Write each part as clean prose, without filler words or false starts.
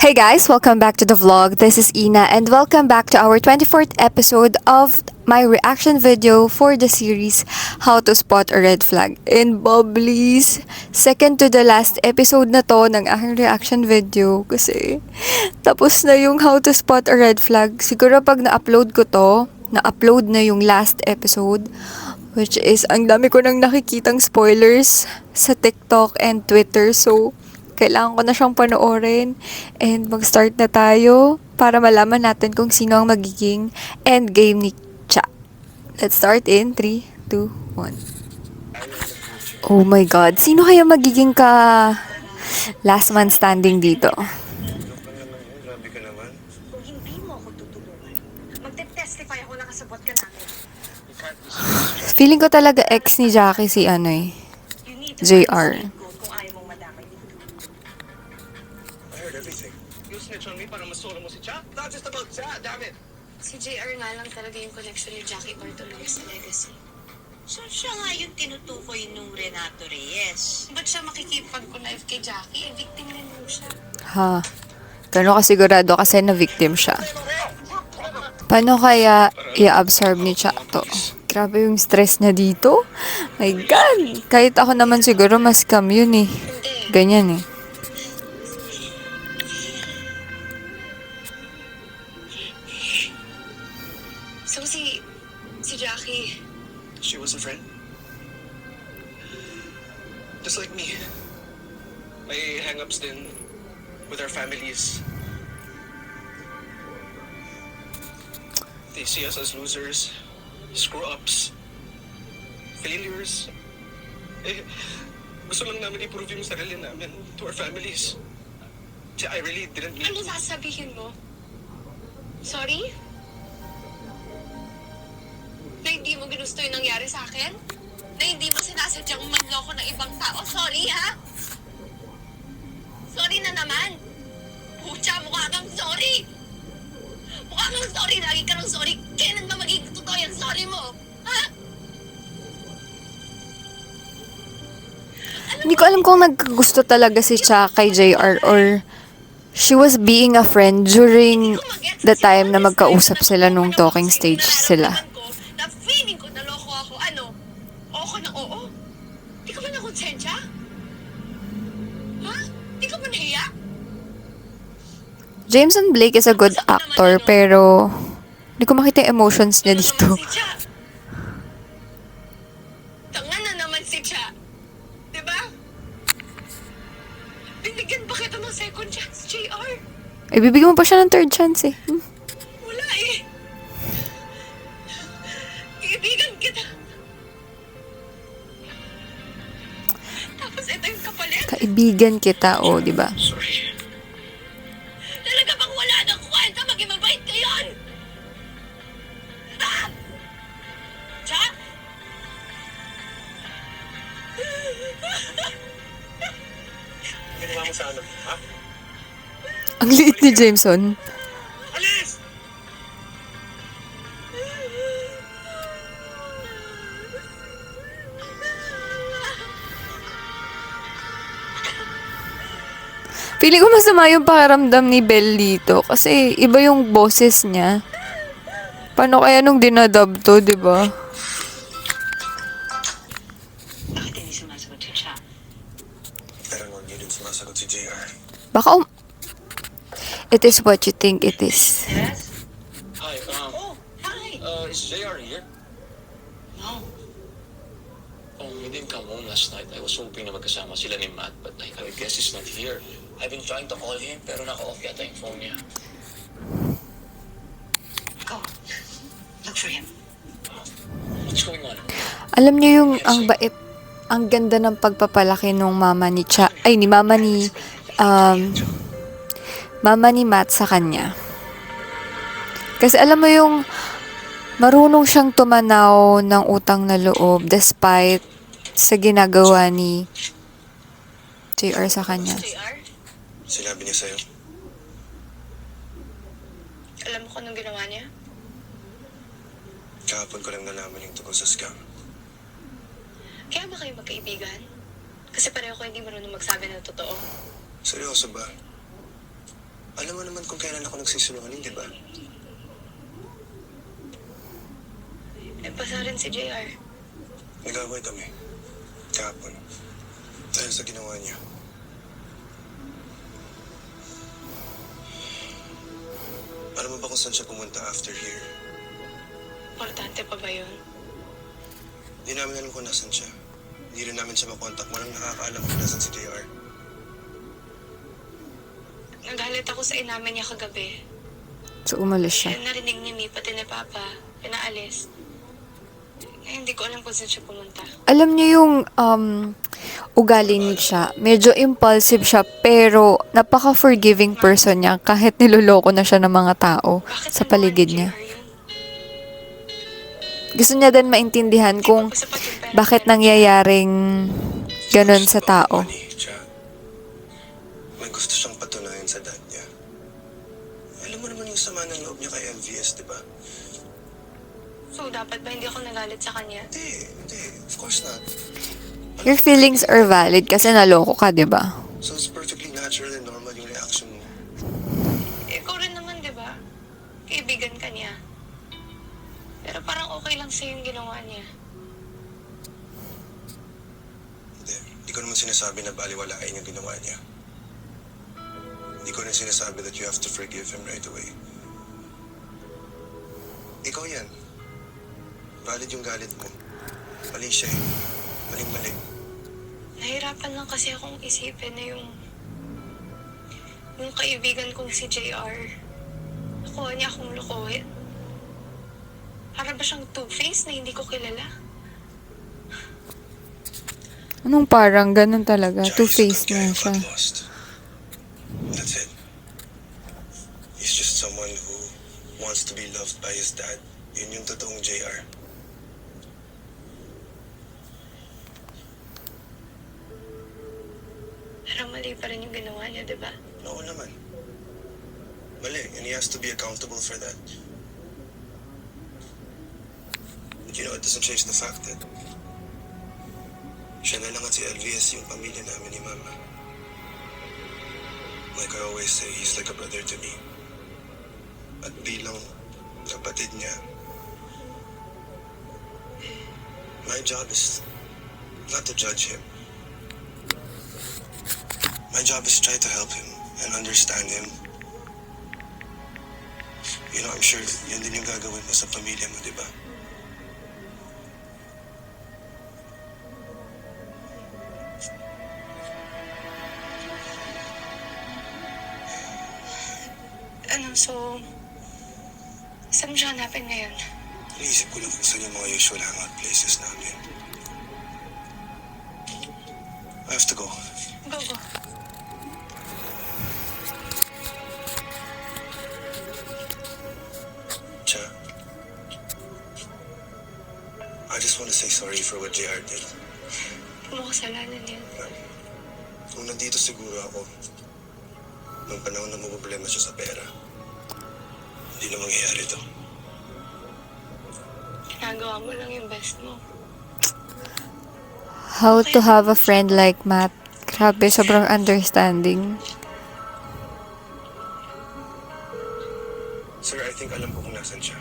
Hey guys, welcome back to the vlog. This is Ina and welcome back to our 24th episode of my reaction video for the series How to Spot a Red Flag in Bubblies. Second to the last episode na to ng aking reaction video kasi tapos na yung How to Spot a Red Flag. Siguro pag na-upload ko to, na-upload na yung last episode, which is ang dami ko nang nakikitang spoilers sa TikTok and Twitter. So, kailangan ko na siyang panoorin and mag-start na tayo para malaman natin kung sino ang magiging endgame ni Cha. Let's start in 3, 2, 1. Oh my God, sino kaya magiging last man standing dito? Grabe ka naman. Kung hindi mo ako tutulungan, magte-testify ako na kasabot ka namin. Feeling ko talaga ex ni Jackie si You need to JR. find a scapegoat kung ayaw mong madamay dito. I heard everything. You snitch on me para masura mo si Cha? Not just about Cha, damn it! Si JR nga lang talaga yung connection ni Jackie Bartolome sa legacy. So siya nga yung tinutukoy nung Renato Reyes. Ba't siya makikipag-connive kay Jackie? Eh, victim rin mo siya. Ha? Gano'n ka sigurado kasi na-victim siya. Paano kaya i-absorb ni Cha to? Grabe yung stress niya dito. My God! Kahit ako naman siguro mas scam yun eh. Hindi. Ganyan eh. So si Jackie, She was a friend. Just like me. May hang-ups din with our families. They see us as losers, screw-ups, failures. Eh, gusto lang namin i-prove yung sarili namin to our families. I really didn't mean ano sasabihin mo? Sorry? Na hindi mo ginusto yung nangyari sa akin? Na hindi mo sinasadyang manloko ng ibang tao? Sorry, ha? Sorry na naman! Pucha, mukha kang sorry! Mukha kang sorry! Lagi ka ng sorry! Kailan ba magiging totoo yung sorry mo? Ha? Hindi ko alam kung naggusto talaga si Cha kay JR or she was being a friend during the time na magkausap sila nung talking stage sila. Na feeling ko naloko ako. Ano? Oo ka na oo? Di ka ba nakonsensya? Ha? Di ka ba naiyak? Jameson Blake is a good actor pero hindi ko makita yung emotions niya dito. Tanga na naman si Cha. Diba? Binigyan ba kita ng second chance, JR? Eh, bibigyan mo pa siya ng third chance eh. Wala eh. Ibigan kita. Tapos ito yung kapalit. Kaibigan kita, oh, di ba? sorry. Talaga bang wala nang kwenta maging mabait ka yun? Ah! Cha? Ginawa mo sa ano, ha? Ang liit ni Jameson. Alis! Feeling ko masama yung pakiramdam ni Belle dito kasi iba yung boses niya. Paano kaya nung dinadub to, di ba? Bakit hindi sumasagot si Cha? Pero nung hindi din sumasagot si JR. Baka it is what you think it is. Yes? Hi, Oh, hi! is JR here? No. He didn't come home last night. I was hoping na magkasama sila ni Matt, but I guess he's not here. I've been trying to call him, pero naka-off yata yung phone niya. Go. Look for him. What's going on? Alam niyo yung ang bait, ang ganda ng pagpapalaki nung mama ni Cha, ay ni mama ni Matt sa kanya. Kasi alam mo yung marunong siyang tumanaw ng utang na loob despite sa ginagawa ni JR sa kanya. JR? Sinabi niya sa'yo. Alam mo kung anong ginawa niya? Kahapon ko lang nalaman yung tungkol sa scam. Kaya ba kayo magkaibigan? Kasi pareho ko hindi marunong magsabi ng totoo. Seryoso ba? Alam mo naman kung kailan ako nagsisinungaling, di ba? Nagpasa rin si JR. Nag-away kami. Kahapon. Dahil sa ginawa niya. Alam mo ba kung saan siya pumunta after here? Importante pa ba yun? Hindi namin alam kung nasan siya. Hindi rin namin siya makontak. Walang nakakaalam kung nasan si JR. Nagalit ako sa inamin niya kagabi. So, umalis siya. Kaya narinig ni Mi, pati ni Papa, pinaalis. Eh, hindi ko alam kung saan siya pumunta. Alam niyo yung ugali niya, medyo impulsive siya, pero napaka-forgiving person niya kahit niloloko na siya ng mga tao Bakit sa naman paligid JR niya. yun? Gusto niya din maintindihan kung Hindi pa sapat yung pera bakit niya. nangyayaring ganun sa tao. Money, Cha. May gusto siyang patunayan sa dad niya. Alam mo naman yung sama ng loob niya kay MVS, di ba? So, dapat ba hindi ako nagalit sa kanya? Hindi. Of course not. Your feelings are valid kasi naloko ka, di ba? So it's perfectly natural and normal yung reaction mo. Ikaw rin naman, di ba? Kaibigan ka niya. Pero parang okay lang sa'yo yung ginawa niya. Hindi ko naman sinasabi na baliwalain yung ginawa niya. Hindi ko rin sinasabi that you have to forgive him right away. Ikaw yan. Valid yung galit mo. Mali siya eh. Maling-mali. Nahirapan lang kasi akong isipin na yung kaibigan kong si JR. Nakuha niya akong lukuhin. Para ba siyang two-face na hindi ko kilala? Anong parang ganun talaga? Chai is a Two-faced good guy na who siya. got lost. That's it. He's just someone who wants to be loved by his dad. Yun yung totoong JR. Pero mali pa rin yung ginawa niya, di ba? Oo naman. Mali, and he has to be accountable for that. But you know, it doesn't change the fact that siya na lang at si LVS yung pamilya namin ni Mama. Like I always say, he's like a brother to me. At bilang kapatid niya, my job is not to judge him. My job is to try to help him and understand him. You know, I'm sure yun din yung gagawin mo sa pamilya mo, di ba? So, saan mo siya hanapin ngayon? Iniisip ko lang kung saan yung mga usual hangout places namin. I have to go. Go, go. Cha, I just want to say sorry for what JR did. Hindi mo kasalanan yan. Kung nandito siguro ako, nung panahon na problema siya sa pera, hindi na mangyayari to. Ginagawa mo lang yung best mo. How to have a friend like Matt. Grabe, sobrang understanding. Sir, I think alam ko kung nasan siya.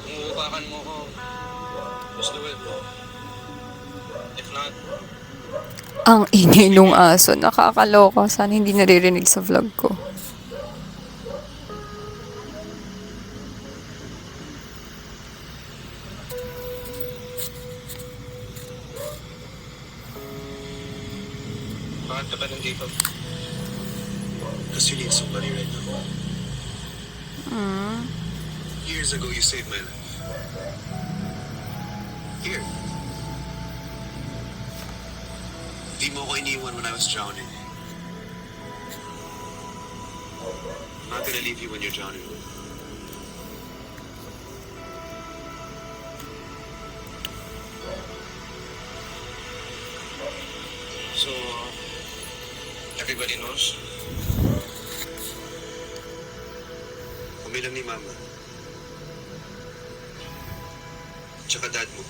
Umuupakan mo ko. Just do it. If not, Ang ingay nung aso. Nakakaloka. Sana hindi naririnig sa vlog ko. bakit ka pa nandito? Because you need somebody right now. Years ago, you saved my life. Here. Di mo ko iniwan when I was drowning. I'm not gonna leave you when you're drowning. So, everybody knows? Umilang ni Mama. Tsaka dad mo.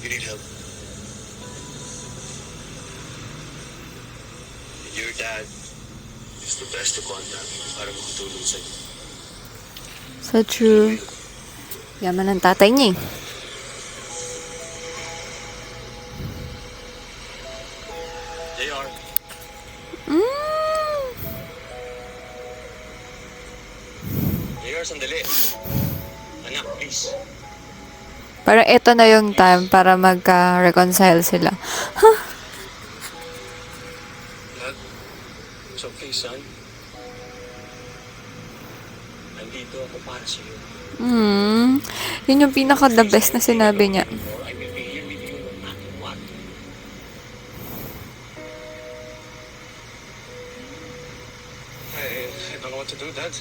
You need help. Your dad is the best to contact para makatulong sa'yo. So true. Yaman ng tatay niya eh. JR. JR, sandali. Anak, please. Parang ito na yung time para magka-reconcile sila. Dad, it's okay, son. Nandito ako para sa'yo. Yun yung pinaka-the best na sinabi niya. I will be here with you no matter what. I don't know what to do, Dad.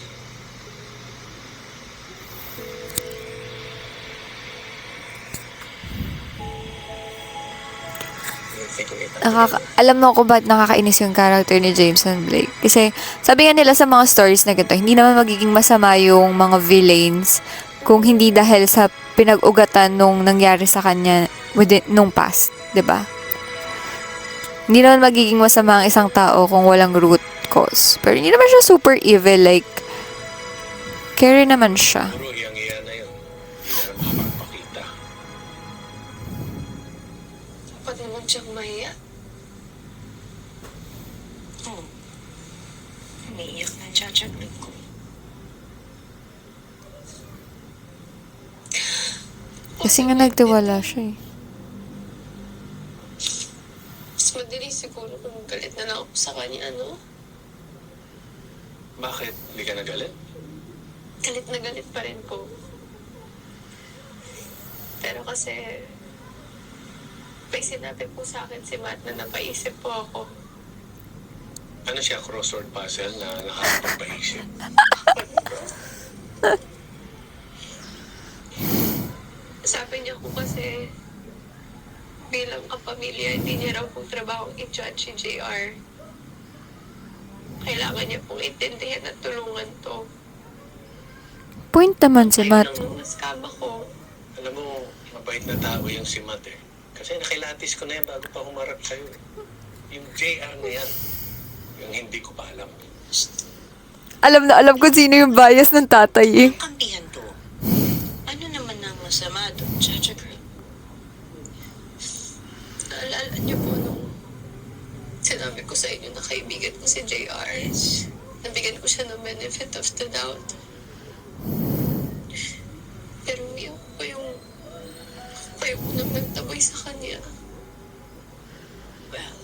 We'll figure it out. Alam mo kung ba't nakakainis yung character ni Jameson Blake. Kasi sabi nga nila sa mga stories na ganito, hindi naman magiging masama yung mga villains kung hindi dahil sa pinag-ugatan nung nangyari sa kanya nung past, 'di ba? Hindi naman magiging masama ang isang tao kung walang root cause. Pero hindi naman siya super evil, like carry naman siya. Puro iyang-iya na yun. Hindi na makapagpakita. Dapat naman siyang mahiya. Umiiyak na tsatsaglit ko. Kasi nga nagtiwala siya eh. Mas madali siguro kung galit na lang ako sa kanya, ano? Bakit? Hindi ka nagalit? Galit na galit pa rin po. Pero kasi, may sinabi po sa akin si Matt na napaisip po ako. Ano siya, crossword puzzle na nakakapagpaisip? Sabi niya po kasi, bilang kapamilya, hindi niya raw po trabaho i-judge si JR. Kailangan niya pong intindihan at tulungan to. Point naman si Matt. Ayun ang mas kama ko. Alam mo, mabait na tao yung si Matt eh. Kasi nakilatis ko na yan bago pa humarap sa'yo eh. Yung JR na yan, yung hindi ko pa alam. Alam na alam ko sino yung bias ng tatay eh. Kampihan to. Ano naman ang masama doon, Chacha Girl? Naalala niyo po nung sinabi ko sa inyo na kaibigan ko si JR. Nabigyan ko siya ng benefit of the doubt. Pero yung ko nang nagtaboy sa kanya. Well,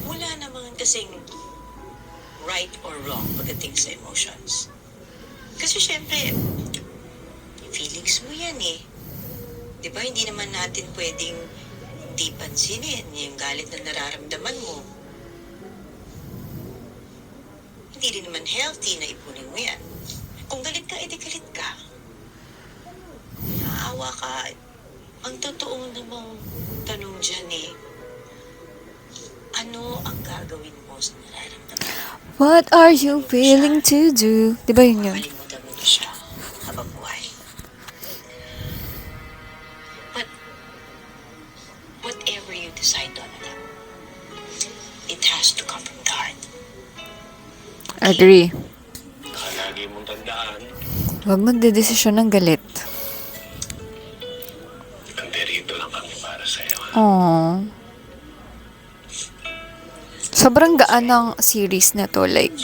wala naman kasing right or wrong pagdating sa emotions. Kasi syempre, feelings mo yan eh. Di ba, hindi naman natin pwedeng hindi pansinin yung galit na nararamdaman mo. Hindi rin naman healthy na ipunin mo yan. Kung galit ka, edi galit ka. Naawa ka. Ang totoo namang tanong dyan eh, ano ang gagawin mo sa nararamdaman? What are you willing to do? Di ba yun yun? Makalimutan mo na siya habang buhay. But, whatever you decide on, anak, it has to come from the heart. Agree. Lagi mong tandaan, Huwag magdedesisyon ng galit. nandito lang kami para sa'yo. Aww. Sobrang gaan ng series na to. Like,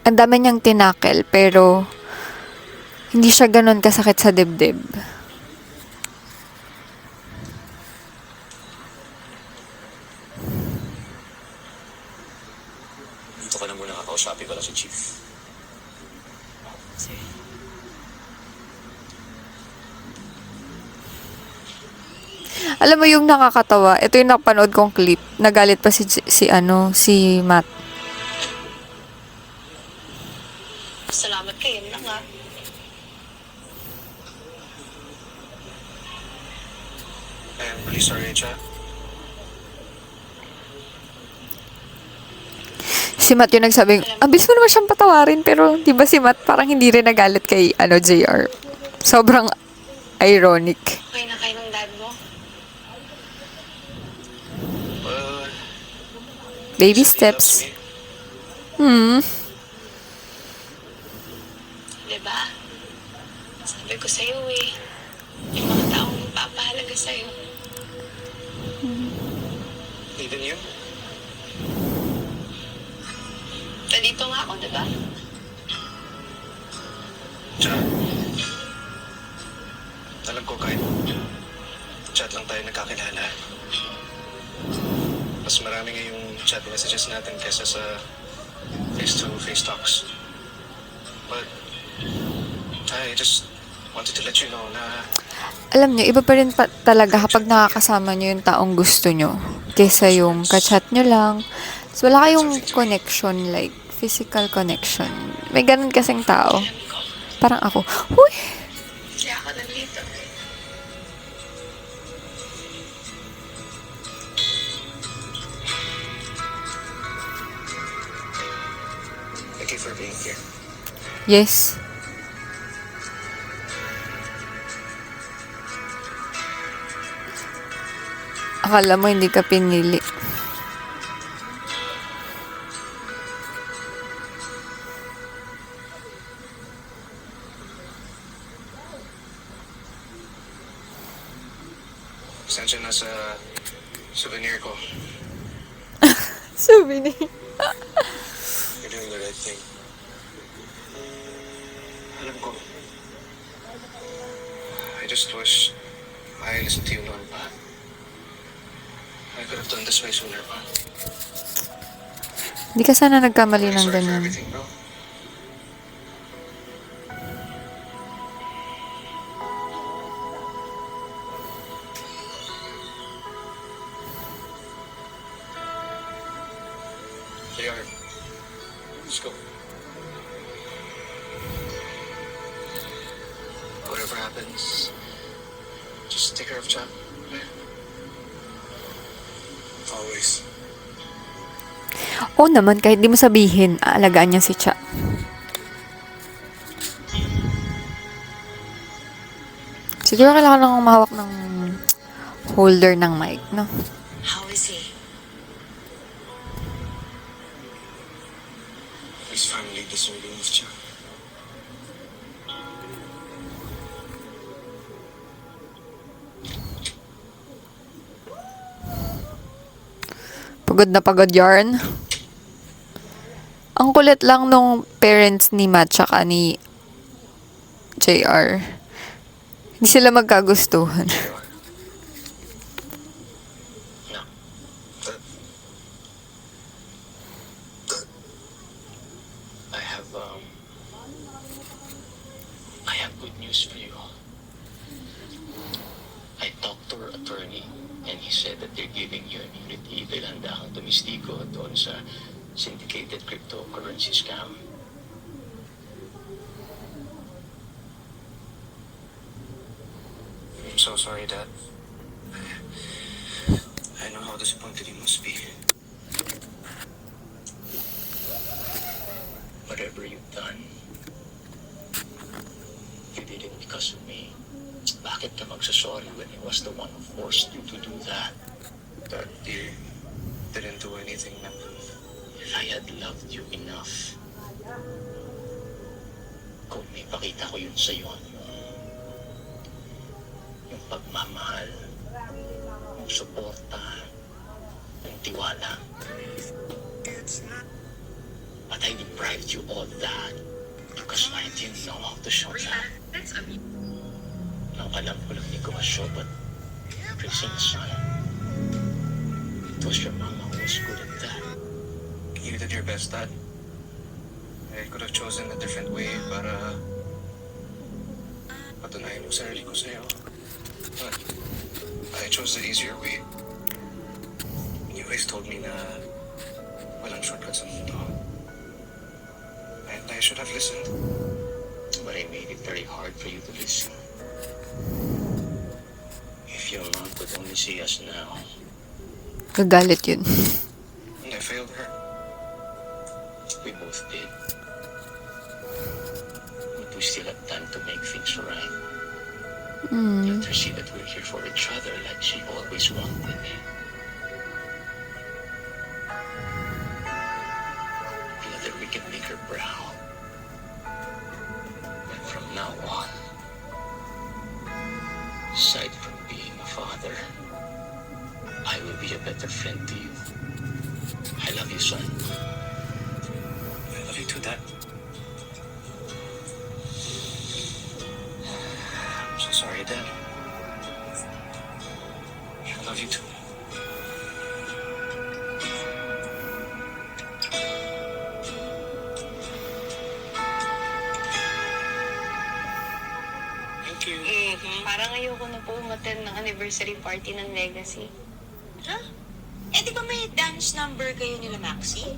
ang dami niyang tinakel, pero hindi siya ganun kasakit sa dibdib. Kakausapin ko lang si Chief. Sir. Alam mo yung nakakatawa, ito yung napanood kong clip. Nagalit pa si Matt. Salamat kayo lang ha. I'm really sorry, Cha. Si Matt yung nagsabing, ang bilis mo naman siyang patawarin, pero di ba si Matt parang hindi rin nagalit kay JR. Sobrang ironic. Okay na kayo ng dad mo? Well, Baby he loves steps. me. Diba? Sabi ko sa'yo eh. Yung mga taong magpapahalaga sa'yo. Even you? Nandito nga ako, diba? Cha. Alam ko kahit chat lang tayo nagkakilala. Mas marami ngayong chat messages natin kesa sa face-to-face talks. But I just wanted to let you know na Alam niyo, iba pa rin talaga kapag nakakasama niyo yung taong gusto niyo. Kesa yung kachat niyo lang. So, wala kayong connection, like, physical connection. May ganun kasing tao. Parang ako, huy! Kaya ako nandito. thank you for being here. Yes. Akala mo hindi ka pinili. Pasensya na sa souvenir ko. Souvenir. You're doing the right thing. Alam ko. I just wish I listened to you noon pa. I could have done this way sooner pa. Hindi ka sana nagkamali ng Sorry for ganyan. everything, bro. JR, let's go. Whatever happens, just take care of Chad. Okay? Always. Oo naman, kahit di mo sabihin, aalagaan niya si Cha. Siguro kailangan lang akong mahawak ng holder ng mic, no? How is he? His family deserving of Chad. Pagod na pagod yarn. Ang kulit lang nung parents ni Matt tsaka ni JR. Hindi sila magkagustuhan. No. I have good news for you. I talked to her attorney and he said that they're giving you immunity dahil handa kang tumistigo doon sa syndicated cryptocurrency scam. I'm so sorry, Dad. I know how disappointed you must be. Whatever you've done, you did it because of me. Bakit ka magsasorry when I was the one who forced you to do that? Dad, you didn't do anything na. If I had loved you enough, kung may pakita ko yun sa'yo, yung pagmamahal, yung suporta, yung tiwala. But I deprived you all that because I didn't know how to show that. Ang alam ko lang negosyo, but raising a son, it was your mama who was good at that. You did your best, Dad. I could have chosen a different way para patunayan yung sarili ko sa'yo. But I chose the easier way. You always told me na walang shortcuts sa mundo. And I should have listened. But I made it very hard for you to listen. If your mom could only see us now, Gagalit yun. And I failed her. we both did. But we still have time to make things right. Let her see that we're here for each other like she always wanted. Together we can make her proud. And from now on, aside from being a father, I will be a better friend to you. I love you, son. I love you too, Dad. I'm so sorry, Dad. I love you too. Thank you. Parang ayoko na po umattend ng anniversary party ng Legacy. Ha? Eh, di ba may dance number kayo nila, Maxi?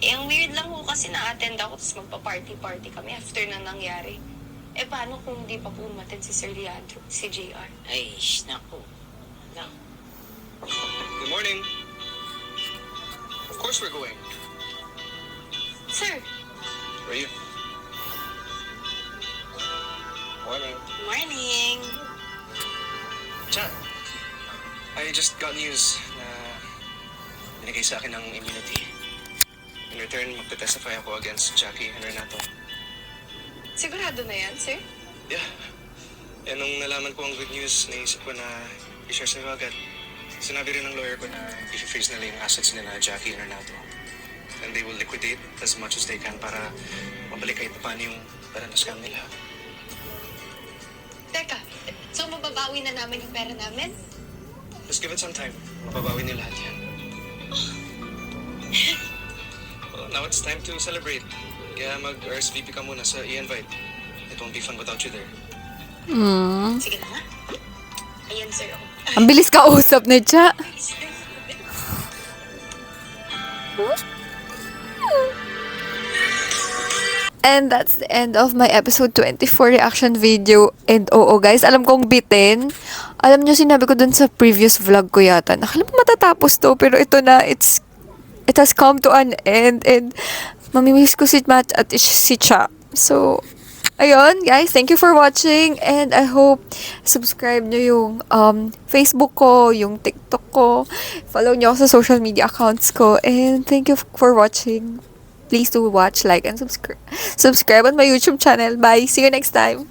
Eh, ang weird lang po kasi na-attend ako tapos magpa-party-party kami after na nangyari. Eh, paano kung di pa po umattend si Sir Leandro, si JR? Ay, naku. Lang. Good morning. Of course we're going. Sir, Where are you? Morning. Morning. Chan, I just got news na binigay sa akin ng immunity. In return, magte-testify ako against Jackie and Renato. sigurado na yan, sir? Yeah. Eh, nung nalaman ko ang good news, naisip ko na i-share sa'yo agad. Sinabi rin ng lawyer ko na i-freeze nila yung assets nila, Jackie and Renato. And they will liquidate as much as they can para mabalik kahit paano yung pera na scam nila. Teka, so mababawi na namin yung pera namin? Just give it some time. Mababawi nila lahat yan. Well, now it's time to celebrate. Kaya mag-RSVP ka muna sa i-invite. It won't be fun without you there. Sige na nga. Ayan, sir. Ang bilis kausap na siya. And that's the end of my episode 24 reaction video. And oo guys, alam kong bitin. Alam nyo, sinabi ko dun sa previous vlog ko yata. Nakala mo matatapos to, pero ito na, it has come to an end. And mamimiss ko si Matt at si Cha. So, ayun guys, thank you for watching. And I hope subscribe nyo yung Facebook ko, yung TikTok ko. Follow nyo ako sa social media accounts ko. And thank you for watching. Please do watch, like, and subscribe on my YouTube channel. Bye. See you next time.